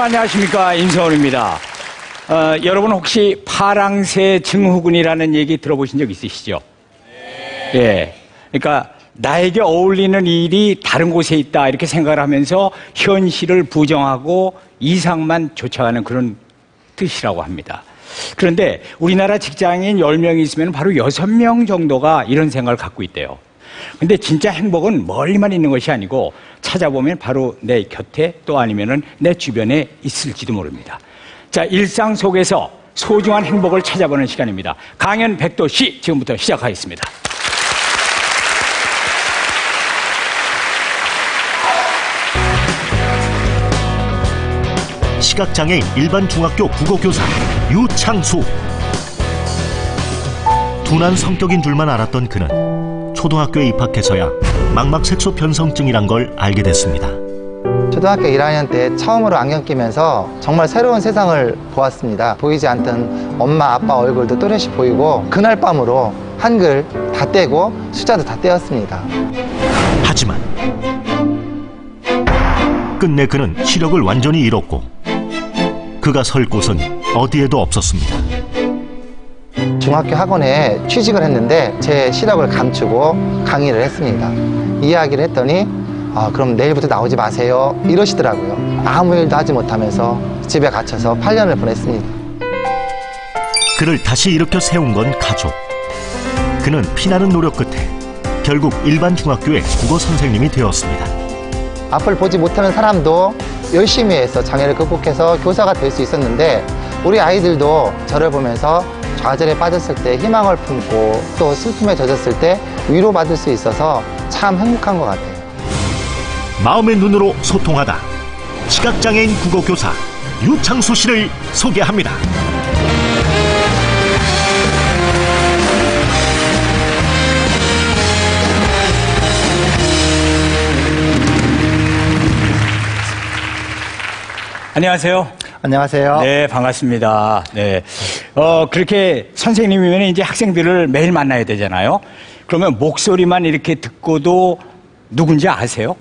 안녕하십니까. 임성훈입니다. 여러분 혹시 파랑새 증후군이라는 얘기 들어보신 적 있으시죠? 네. 예. 그러니까 나에게 어울리는 일이 다른 곳에 있다 이렇게 생각을 하면서 현실을 부정하고 이상만 쫓아가는 그런 뜻이라고 합니다. 그런데 우리나라 직장인 10명이 있으면 바로 6명 정도가 이런 생각을 갖고 있대요. 근데 진짜 행복은 멀리만 있는 것이 아니고 찾아보면 바로 내 곁에 또 아니면은 내 주변에 있을지도 모릅니다. 자, 일상 속에서 소중한 행복을 찾아보는 시간입니다. 강연 백도시 지금부터 시작하겠습니다. 시각장애인 일반 중학교 국어교사 유창수. 둔한 성격인 줄만 알았던 그는 초등학교에 입학해서야 망막색소 변성증이란 걸 알게 됐습니다. 초등학교 1학년 때 처음으로 안경 끼면서 정말 새로운 세상을 보았습니다. 보이지 않던 엄마, 아빠 얼굴도 또렷이 보이고 그날 밤으로 한글 다 떼고 숫자도 다 떼었습니다. 하지만 끝내 그는 시력을 완전히 잃었고 그가 설 곳은 어디에도 없었습니다. 중학교 학원에 취직을 했는데 제 시력을 감추고 강의를 했습니다. 이야기를 했더니 그럼 내일부터 나오지 마세요 이러시더라고요. 아무 일도 하지 못하면서 집에 갇혀서 8년을 보냈습니다. 그를 다시 일으켜 세운 건 가족. 그는 피나는 노력 끝에 결국 일반 중학교의 국어 선생님이 되었습니다. 앞을 보지 못하는 사람도 열심히 해서 장애를 극복해서 교사가 될 수 있었는데 우리 아이들도 저를 보면서 좌절에 빠졌을 때 희망을 품고 또 슬픔에 젖었을 때 위로받을 수 있어서 참 행복한 것 같아요. 마음의 눈으로 소통하다. 시각장애인 국어교사 유창수 씨를 소개합니다. 안녕하세요. 안녕하세요. 네, 반갑습니다. 네. 그렇게 선생님이면 이제 학생들을 매일 만나야 되잖아요. 그러면 목소리만 이렇게 듣고도 누군지 아세요?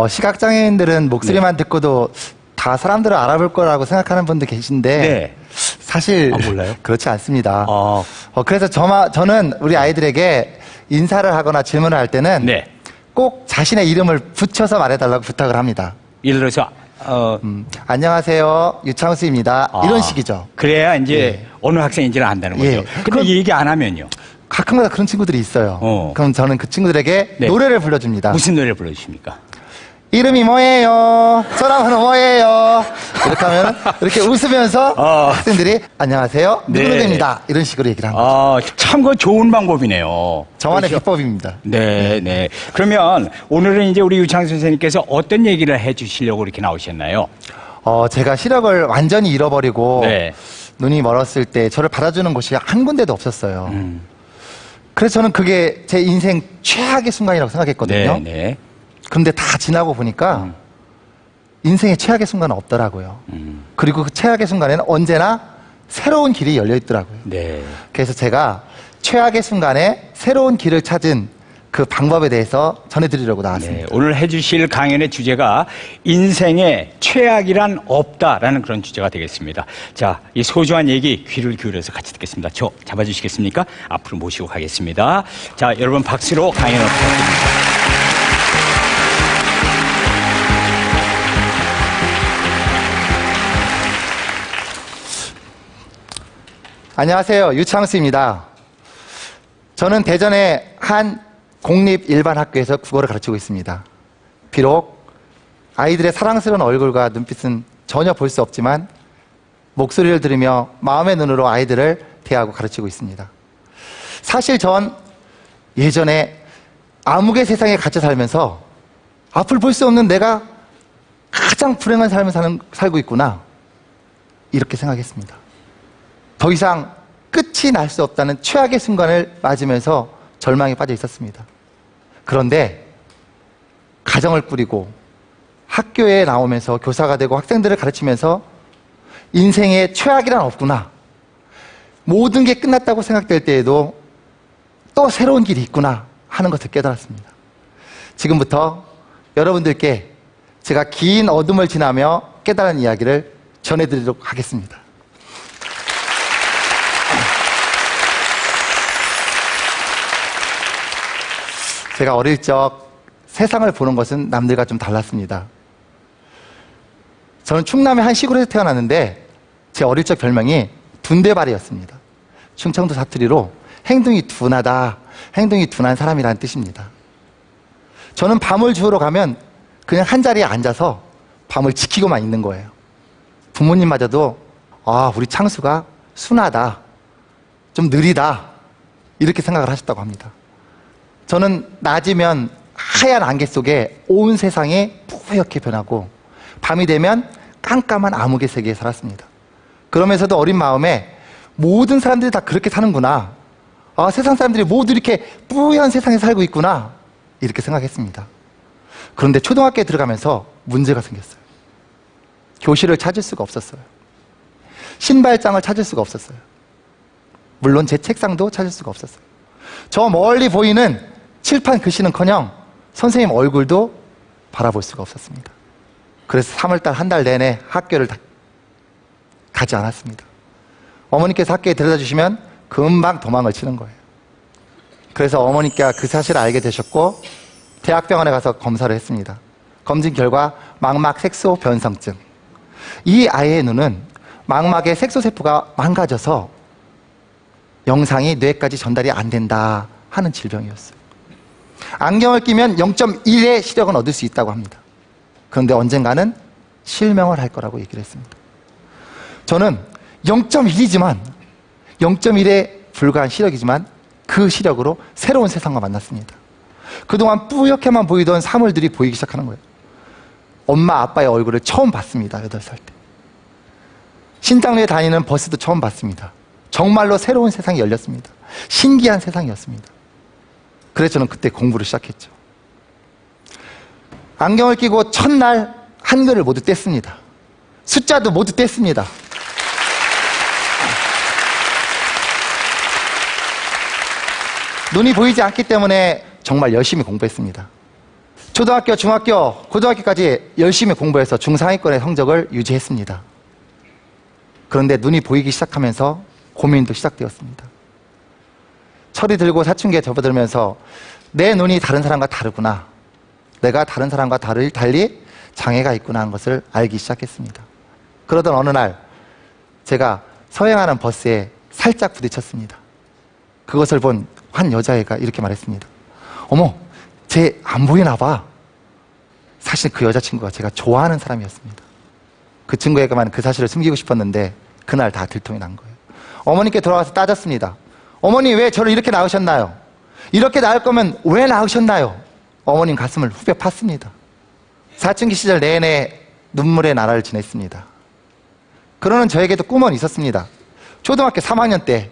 시각장애인들은 목소리만 듣고도 다 사람들을 알아볼 거라고 생각하는 분들 계신데 네. 사실 몰라요? 그렇지 않습니다. 그래서 저는 우리 아이들에게 인사를 하거나 질문을 할 때는 네. 꼭 자신의 이름을 붙여서 말해달라고 부탁을 합니다. 예를 들어서 안녕하세요, 유창수입니다. 이런 식이죠. 그래야 이제 어느 학생인지를 안다는 거죠. 예. 근데 이 얘기 안 하면요? 가끔가다 그런 친구들이 있어요. 그럼 저는 그 친구들에게 네. 노래를 불러줍니다. 무슨 노래를 불러주십니까? 이름이 뭐예요? 전화번호 뭐예요? 이렇게 하면 이렇게 웃으면서 학생들이 안녕하세요, 누구누구입니다. 이런 식으로 얘기를 합니다. 참 그 좋은 방법이네요. 저만의 그렇죠? 비법입니다. 네. 그러면 오늘은 이제 우리 유창수 선생님께서 어떤 얘기를 해주시려고 이렇게 나오셨나요? 제가 시력을 완전히 잃어버리고 네. 눈이 멀었을 때 저를 받아주는 곳이 한 군데도 없었어요. 그래서 저는 그게 제 인생 최악의 순간이라고 생각했거든요. 네. 그런데 다 지나고 보니까 인생의 최악의 순간은 없더라고요. 그리고 그 최악의 순간에는 언제나 새로운 길이 열려 있더라고요. 네. 그래서 제가 최악의 순간에 새로운 길을 찾은 그 방법에 대해서 전해드리려고 나왔습니다. 네, 오늘 해주실 강연의 주제가 인생에 최악이란 없다라는 그런 주제가 되겠습니다. 자, 이 소중한 얘기 귀를 기울여서 같이 듣겠습니다. 저 잡아주시겠습니까? 앞으로 모시고 가겠습니다. 자, 여러분 박수로 강연을 부탁드립니다. 안녕하세요, 유창수입니다. 저는 대전의 한 공립 일반 학교에서 국어를 가르치고 있습니다. 비록 아이들의 사랑스러운 얼굴과 눈빛은 전혀 볼 수 없지만 목소리를 들으며 마음의 눈으로 아이들을 대하고 가르치고 있습니다. 사실 전 예전에 암흑의 세상에 갇혀 살면서 앞을 볼 수 없는 내가 가장 불행한 삶을 살고 있구나, 이렇게 생각했습니다. 더 이상 끝이 날 수 없다는 최악의 순간을 맞으면서 절망에 빠져 있었습니다. 그런데 가정을 꾸리고 학교에 나오면서 교사가 되고 학생들을 가르치면서 인생에 최악이란 없구나, 모든 게 끝났다고 생각될 때에도 또 새로운 길이 있구나 하는 것을 깨달았습니다. 지금부터 여러분들께 제가 긴 어둠을 지나며 깨달은 이야기를 전해드리도록 하겠습니다. 제가 어릴 적 세상을 보는 것은 남들과 좀 달랐습니다. 저는 충남의 한 시골에서 태어났는데 제 어릴 적 별명이 둔대발이였습니다. 충청도 사투리로 행동이 둔하다, 행동이 둔한 사람이라는 뜻입니다. 저는 밤을 주우러 가면 그냥 한 자리에 앉아서 밤을 지키고만 있는 거예요. 부모님마저도 우리 창수가 순하다, 좀 느리다 이렇게 생각을 하셨다고 합니다. 저는 낮이면 하얀 안개 속에 온 세상이 뿌옇게 변하고 밤이 되면 깜깜한 암흑의 세계에 살았습니다. 그러면서도 어린 마음에 모든 사람들이 다 그렇게 사는구나, 세상 사람들이 모두 이렇게 뿌연 세상에 살고 있구나 이렇게 생각했습니다. 그런데 초등학교에 들어가면서 문제가 생겼어요. 교실을 찾을 수가 없었어요. 신발장을 찾을 수가 없었어요. 물론 제 책상도 찾을 수가 없었어요. 저 멀리 보이는 칠판 글씨는커녕 선생님 얼굴도 바라볼 수가 없었습니다. 그래서 3월달 한 달 내내 학교를 가지 않았습니다. 어머니께서 학교에 데려다 주시면 금방 도망을 치는 거예요. 그래서 어머니께서 그 사실을 알게 되셨고 대학병원에 가서 검사를 했습니다. 검진 결과 망막 색소 변성증. 이 아이의 눈은 망막의 색소세포가 망가져서 영상이 뇌까지 전달이 안 된다 하는 질병이었어요. 안경을 끼면 0.1의 시력은 얻을 수 있다고 합니다. 그런데 언젠가는 실명을 할 거라고 얘기를 했습니다. 저는 0.1이지만 0.1에 불과한 시력이지만 그 시력으로 새로운 세상과 만났습니다. 그동안 뿌옇게만 보이던 사물들이 보이기 시작하는 거예요. 엄마 아빠의 얼굴을 처음 봤습니다. 8살 때. 신장로에 다니는 버스도 처음 봤습니다. 정말로 새로운 세상이 열렸습니다. 신기한 세상이었습니다. 그래서 저는 그때 공부를 시작했죠. 안경을 끼고 첫날 한글을 모두 뗐습니다. 숫자도 모두 뗐습니다. 눈이 보이지 않기 때문에 정말 열심히 공부했습니다. 초등학교, 중학교, 고등학교까지 열심히 공부해서 중상위권의 성적을 유지했습니다. 그런데 눈이 보이기 시작하면서 고민도 시작되었습니다. 철이 들고 사춘기에 접어들면서 내 눈이 다른 사람과 다르구나, 내가 다른 사람과 달리 장애가 있구나 하는 것을 알기 시작했습니다. 그러던 어느 날 제가 서행하는 버스에 살짝 부딪혔습니다. 그것을 본 한 여자애가 이렇게 말했습니다. 어머, 쟤 안 보이나 봐. 사실 그 여자친구가 제가 좋아하는 사람이었습니다. 그 친구에게만 그 사실을 숨기고 싶었는데 그날 다 들통이 난 거예요. 어머니께 돌아와서 따졌습니다. 어머니, 왜 저를 이렇게 낳으셨나요? 이렇게 낳을 거면 왜 낳으셨나요? 어머님 가슴을 후벼 팠습니다. 사춘기 시절 내내 눈물의 나라를 지냈습니다. 그러는 저에게도 꿈은 있었습니다. 초등학교 3학년 때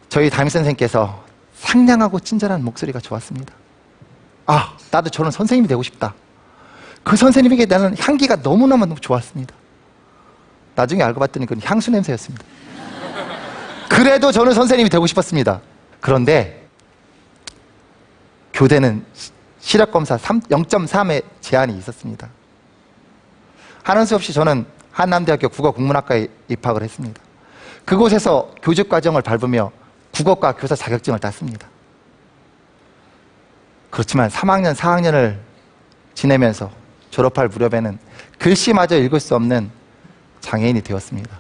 저희 담임선생님께서 상냥하고 친절한 목소리가 좋았습니다. 나도 저런 선생님이 되고 싶다. 그 선생님에게 나는 향기가 너무너무 좋았습니다. 나중에 알고 봤더니 그건 향수 냄새였습니다. 그래도 저는 선생님이 되고 싶었습니다. 그런데 교대는 시력검사 0.3의 제한이 있었습니다. 하는 수 없이 저는 한남대학교 국어국문학과에 입학을 했습니다. 그곳에서 교직과정을 밟으며 국어과 교사 자격증을 땄습니다. 그렇지만 3학년, 4학년을 지내면서 졸업할 무렵에는 글씨마저 읽을 수 없는 장애인이 되었습니다.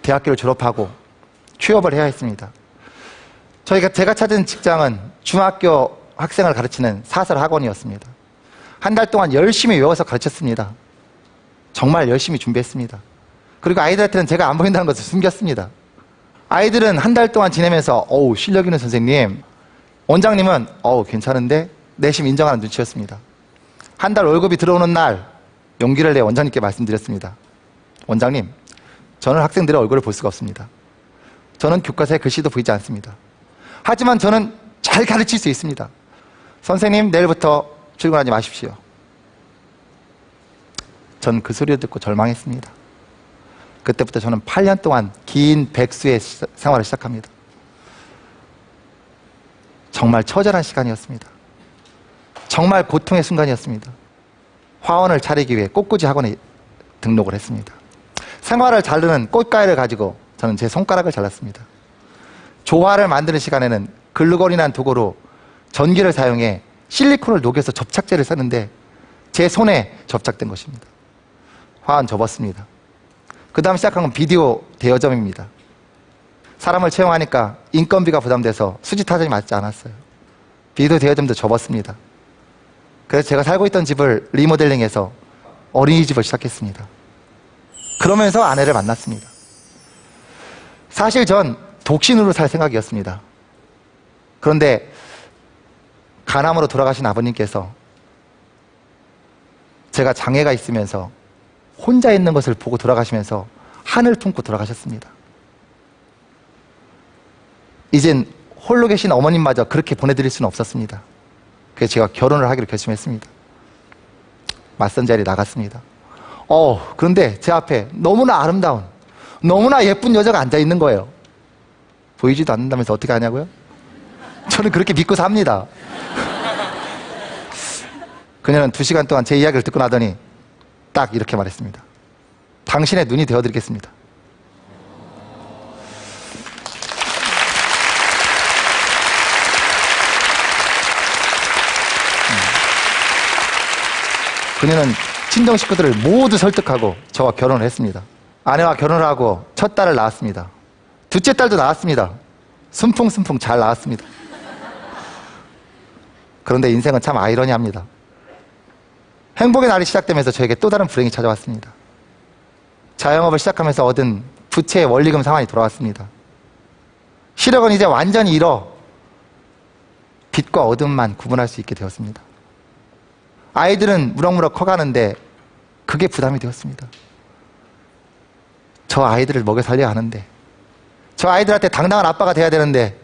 대학교를 졸업하고 취업을 해야 했습니다. 제가 찾은 직장은 중학교 학생을 가르치는 사설 학원이었습니다. 한 달 동안 열심히 외워서 가르쳤습니다. 정말 열심히 준비했습니다. 그리고 아이들한테는 제가 안 보인다는 것을 숨겼습니다. 아이들은 한 달 동안 지내면서 실력 있는 선생님, 원장님은 괜찮은데 내심 인정하는 눈치였습니다. 한 달 월급이 들어오는 날 용기를 내 원장님께 말씀드렸습니다. 원장님, 저는 학생들의 얼굴을 볼 수가 없습니다. 저는 교과서에 글씨도 보이지 않습니다. 하지만 저는 잘 가르칠 수 있습니다. 선생님, 내일부터 출근하지 마십시오. 전 그 소리를 듣고 절망했습니다. 그때부터 저는 8년 동안 긴 백수의 생활을 시작합니다. 정말 처절한 시간이었습니다. 정말 고통의 순간이었습니다. 화원을 차리기 위해 꽃꽂이 학원에 등록을 했습니다. 생화를 자르는 꽃가위를 가지고 저는 제 손가락을 잘랐습니다. 조화를 만드는 시간에는 글루건이라는 도구로 전기를 사용해 실리콘을 녹여서 접착제를 썼는데 제 손에 접착된 것입니다. 화환 접었습니다. 그 다음 시작한 건 비디오 대여점입니다. 사람을 채용하니까 인건비가 부담돼서 수지타산이 맞지 않았어요. 비디오 대여점도 접었습니다. 그래서 제가 살고 있던 집을 리모델링해서 어린이집을 시작했습니다. 그러면서 아내를 만났습니다. 사실 전 독신으로 살 생각이었습니다. 그런데 간암으로 돌아가신 아버님께서 제가 장애가 있으면서 혼자 있는 것을 보고 돌아가시면서 한을 품고 돌아가셨습니다. 이젠 홀로 계신 어머님마저 그렇게 보내드릴 수는 없었습니다. 그래서 제가 결혼을 하기로 결심했습니다. 맞선 자리에 나갔습니다. 그런데 제 앞에 너무나 아름다운, 너무나 예쁜 여자가 앉아있는 거예요. 보이지도 않는다면서 어떻게 하냐고요? 저는 그렇게 믿고 삽니다. 그녀는 2시간 동안 제 이야기를 듣고 나더니 딱 이렇게 말했습니다. 당신의 눈이 되어드리겠습니다. 그녀는 친정 식구들을 모두 설득하고 저와 결혼을 했습니다. 아내와 결혼을 하고 첫 딸을 낳았습니다. 둘째 딸도 낳았습니다. 순풍순풍 잘 낳았습니다. 그런데 인생은 참 아이러니합니다. 행복의 날이 시작되면서 저에게 또 다른 불행이 찾아왔습니다. 자영업을 시작하면서 얻은 부채의 원리금 상환이 돌아왔습니다. 시력은 이제 완전히 잃어 빛과 어둠만 구분할 수 있게 되었습니다. 아이들은 무럭무럭 커가는데 그게 부담이 되었습니다. 저 아이들을 먹여 살려야 하는데, 저 아이들한테 당당한 아빠가 돼야 되는데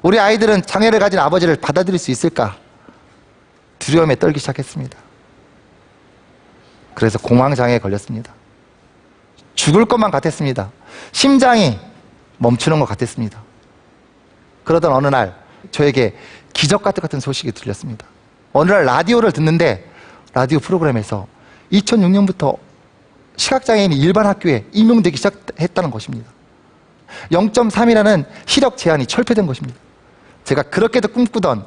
우리 아이들은 장애를 가진 아버지를 받아들일 수 있을까? 두려움에 떨기 시작했습니다. 그래서 공황장애에 걸렸습니다. 죽을 것만 같았습니다. 심장이 멈추는 것 같았습니다. 그러던 어느 날 저에게 기적 같은 소식이 들렸습니다. 어느 날 라디오를 듣는데 라디오 프로그램에서 2006년부터 시각장애인이 일반 학교에 임용되기 시작했다는 것입니다. 0.3이라는 시력 제한이 철폐된 것입니다. 제가 그렇게도 꿈꾸던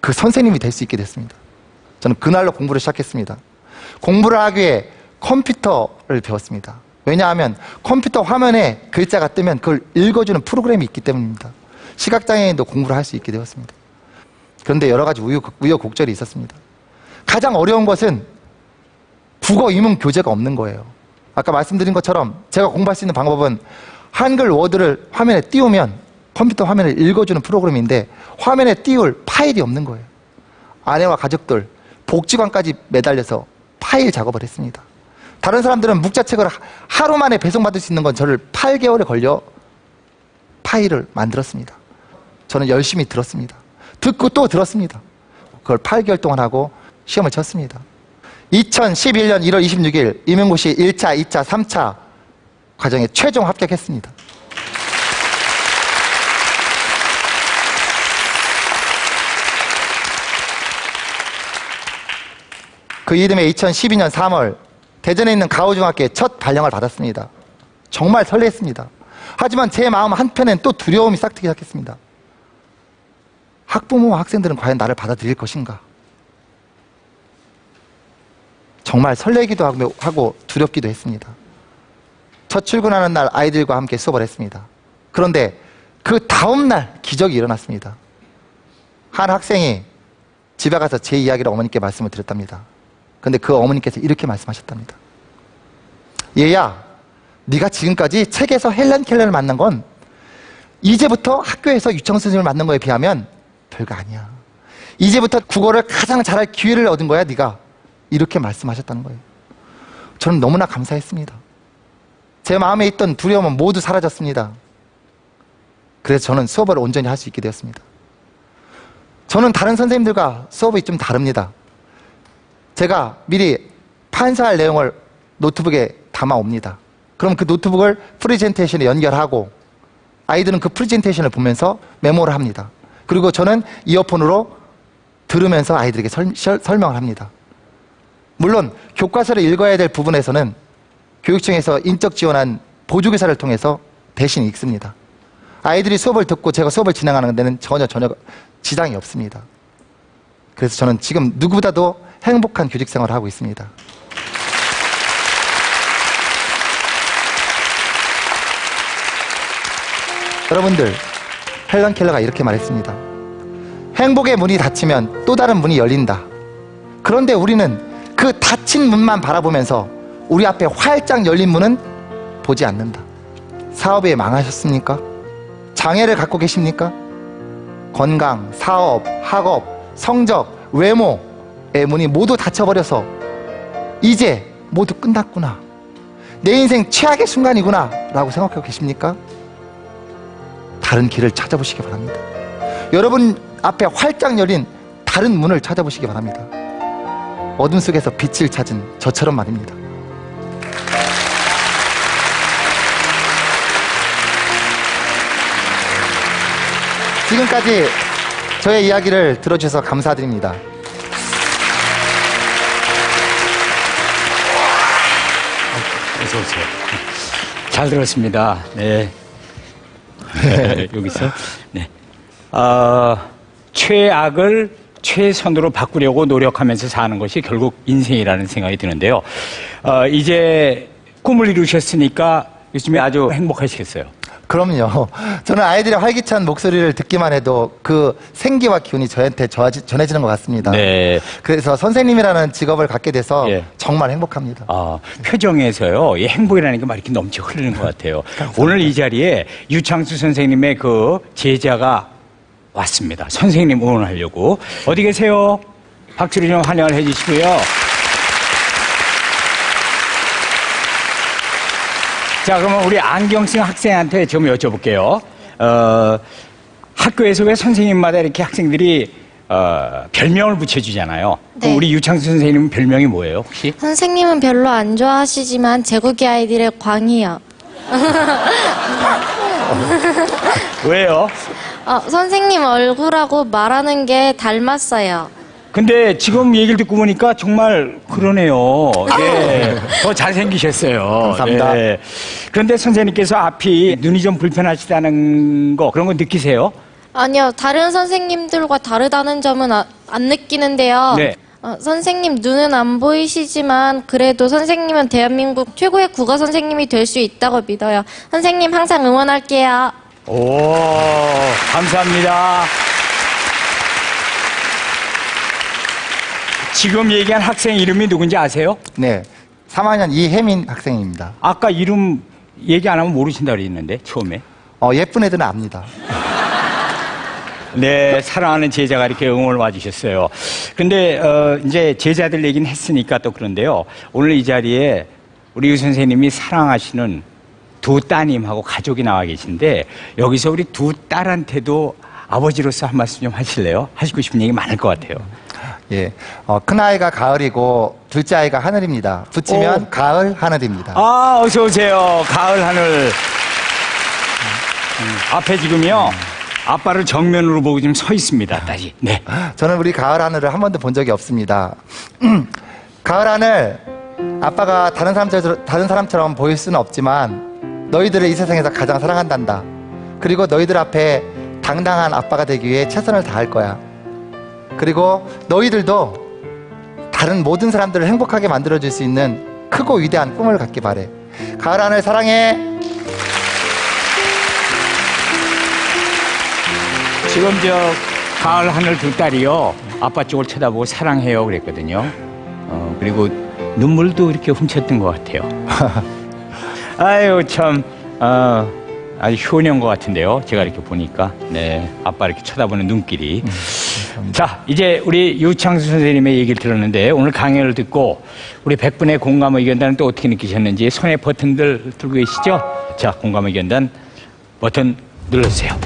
그 선생님이 될 수 있게 됐습니다. 저는 그날로 공부를 시작했습니다. 공부를 하기 위해 컴퓨터를 배웠습니다. 왜냐하면 컴퓨터 화면에 글자가 뜨면 그걸 읽어주는 프로그램이 있기 때문입니다. 시각장애인도 공부를 할 수 있게 되었습니다. 그런데 여러 가지 우여곡절이 있었습니다. 가장 어려운 것은 국어 이문 교재가 없는 거예요. 아까 말씀드린 것처럼 제가 공부할 수 있는 방법은 한글 워드를 화면에 띄우면 컴퓨터 화면을 읽어주는 프로그램인데 화면에 띄울 파일이 없는 거예요. 아내와 가족들, 복지관까지 매달려서 파일 작업을 했습니다. 다른 사람들은 묵자책을 하루 만에 배송받을 수 있는 건 저를 8개월에 걸려 파일을 만들었습니다. 저는 열심히 들었습니다. 듣고 또 들었습니다. 그걸 8개월 동안 하고 시험을 쳤습니다. 2011년 1월 26일 임용고시 1차, 2차, 3차 과정에 최종 합격했습니다. 그 이듬해 2012년 3월 대전에 있는 가오중학교에 첫 발령을 받았습니다. 정말 설렜습니다. 하지만 제 마음 한편엔 또 두려움이 싹트기 시작했습니다. 학부모와 학생들은 과연 나를 받아들일 것인가? 정말 설레기도 하고 두렵기도 했습니다. 첫 출근하는 날 아이들과 함께 수업을 했습니다. 그런데 그 다음 날 기적이 일어났습니다. 한 학생이 집에 가서 제 이야기를 어머니께 말씀을 드렸답니다. 그런데 그 어머니께서 이렇게 말씀하셨답니다. 얘야, 네가 지금까지 책에서 헬렌 켈러를 만난 건 이제부터 학교에서 유청 선생님을 만난 거에 비하면 별거 아니야. 이제부터 국어를 가장 잘할 기회를 얻은 거야, 네가. 이렇게 말씀하셨다는 거예요. 저는 너무나 감사했습니다. 제 마음에 있던 두려움은 모두 사라졌습니다. 그래서 저는 수업을 온전히 할 수 있게 되었습니다. 저는 다른 선생님들과 수업이 좀 다릅니다. 제가 미리 판사할 내용을 노트북에 담아옵니다. 그럼 그 노트북을 프레젠테이션에 연결하고 아이들은 그 프레젠테이션을 보면서 메모를 합니다. 그리고 저는 이어폰으로 들으면서 아이들에게 설명을 합니다. 물론 교과서를 읽어야 될 부분에서는 교육청에서 인적 지원한 보조교사를 통해서 대신 읽습니다. 아이들이 수업을 듣고 제가 수업을 진행하는 데는 전혀 지장이 없습니다. 그래서 저는 지금 누구보다도 행복한 교직 생활을 하고 있습니다. 여러분들, 헬런 켈러가 이렇게 말했습니다. 행복의 문이 닫히면 또 다른 문이 열린다. 그런데 우리는 그 닫힌 문만 바라보면서 우리 앞에 활짝 열린 문은 보지 않는다. 사업에 망하셨습니까? 장애를 갖고 계십니까? 건강, 사업, 학업, 성적, 외모의 문이 모두 닫혀버려서 이제 모두 끝났구나. 내 인생 최악의 순간이구나 라고 생각하고 계십니까? 다른 길을 찾아보시기 바랍니다. 여러분 앞에 활짝 열린 다른 문을 찾아보시기 바랍니다. 어둠 속에서 빛을 찾은 저처럼 말입니다. 지금까지 저의 이야기를 들어주셔서 감사드립니다. 어서 오세요. 잘 들었습니다. 네. 여기서. 네. 최악을 최선으로 바꾸려고 노력하면서 사는 것이 결국 인생이라는 생각이 드는데요. 이제 꿈을 이루셨으니까 요즘에 아주 행복하시겠어요. 그럼요. 저는 아이들의 활기찬 목소리를 듣기만 해도 그 생기와 기운이 저한테 전해지는 것 같습니다. 네. 그래서 선생님이라는 직업을 갖게 돼서 예. 정말 행복합니다. 표정에서요, 이 행복이라는 게 막 이렇게 넘쳐 흐르는 것 같아요. 오늘 이 자리에 유창수 선생님의 그 제자가 왔습니다. 선생님 응원하려고. 어디 계세요? 박수로 좀 환영을 해주시고요. 자, 그러면 우리 안경쓴 학생한테 좀 여쭤볼게요. 학교에서 왜 선생님마다 이렇게 학생들이 별명을 붙여주잖아요. 네. 그럼 우리 유창수 선생님은 별명이 뭐예요, 혹시? 선생님은 별로 안 좋아하시지만 제국의 아이들의 광이요. 왜요? 선생님 얼굴하고 말하는 게 닮았어요. 근데 지금 얘기를 듣고 보니까 정말 그러네요. 예. 더 잘생기셨어요. 감사합니다. 예. 그런데 선생님께서 앞이 눈이 좀 불편하시다는 거 그런 거 느끼세요? 아니요, 다른 선생님들과 다르다는 점은 안 느끼는데요. 네. 선생님 눈은 안 보이시지만 그래도 선생님은 대한민국 최고의 국어 선생님이 될 수 있다고 믿어요. 선생님 항상 응원할게요. 오, 감사합니다. 지금 얘기한 학생 이름이 누군지 아세요? 네. 3학년 이혜민 학생입니다. 아까 이름 얘기 안 하면 모르신다고 그랬는데, 처음에. 예쁜 애들은 압니다. 네, 사랑하는 제자가 이렇게 응원을 와주셨어요. 근데, 이제 제자들 얘기는 했으니까 또 그런데요. 오늘 이 자리에 우리 유 선생님이 사랑하시는 두 따님하고 가족이 나와 계신데, 여기서 우리 두 딸한테도 아버지로서 한 말씀 좀 하실래요? 하시고 싶은 얘기 많을 것 같아요. 예. 큰아이가 가을이고, 둘째 아이가 하늘입니다. 붙이면 가을, 하늘입니다. 어서오세요. 가을 하늘. 앞에 지금요, 아빠를 정면으로 보고 지금 서 있습니다, 딸이. 네. 저는 우리 가을 하늘을 한 번도 본 적이 없습니다. 가을 하늘, 아빠가 다른 사람처럼 보일 수는 없지만 너희들을 이 세상에서 가장 사랑한단다. 그리고 너희들 앞에 당당한 아빠가 되기 위해 최선을 다할 거야. 그리고 너희들도 다른 모든 사람들을 행복하게 만들어줄 수 있는 크고 위대한 꿈을 갖기 바래. 가을 하늘 사랑해. 지금 가을 하늘 두 딸이요, 아빠 쪽을 쳐다보고 사랑해요 그랬거든요. 그리고 눈물도 이렇게 훔쳤던 것 같아요. 아유, 참, 아주 효녀인 것 같은데요. 제가 이렇게 보니까. 네. 아빠 이렇게 쳐다보는 눈길이. 자, 이제 우리 유창수 선생님의 얘기를 들었는데, 오늘 강연을 듣고 우리 100분의 공감 의견단은 또 어떻게 느끼셨는지 손에 버튼들 들고 계시죠? 자, 공감 의견단 버튼 눌러주세요.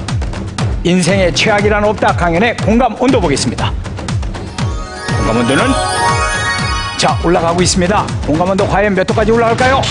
인생의 최악이란 없다 강연의 공감 온도 보겠습니다. 공감 온도는 자, 올라가고 있습니다. 공감 온도 과연 몇 도까지 올라갈까요?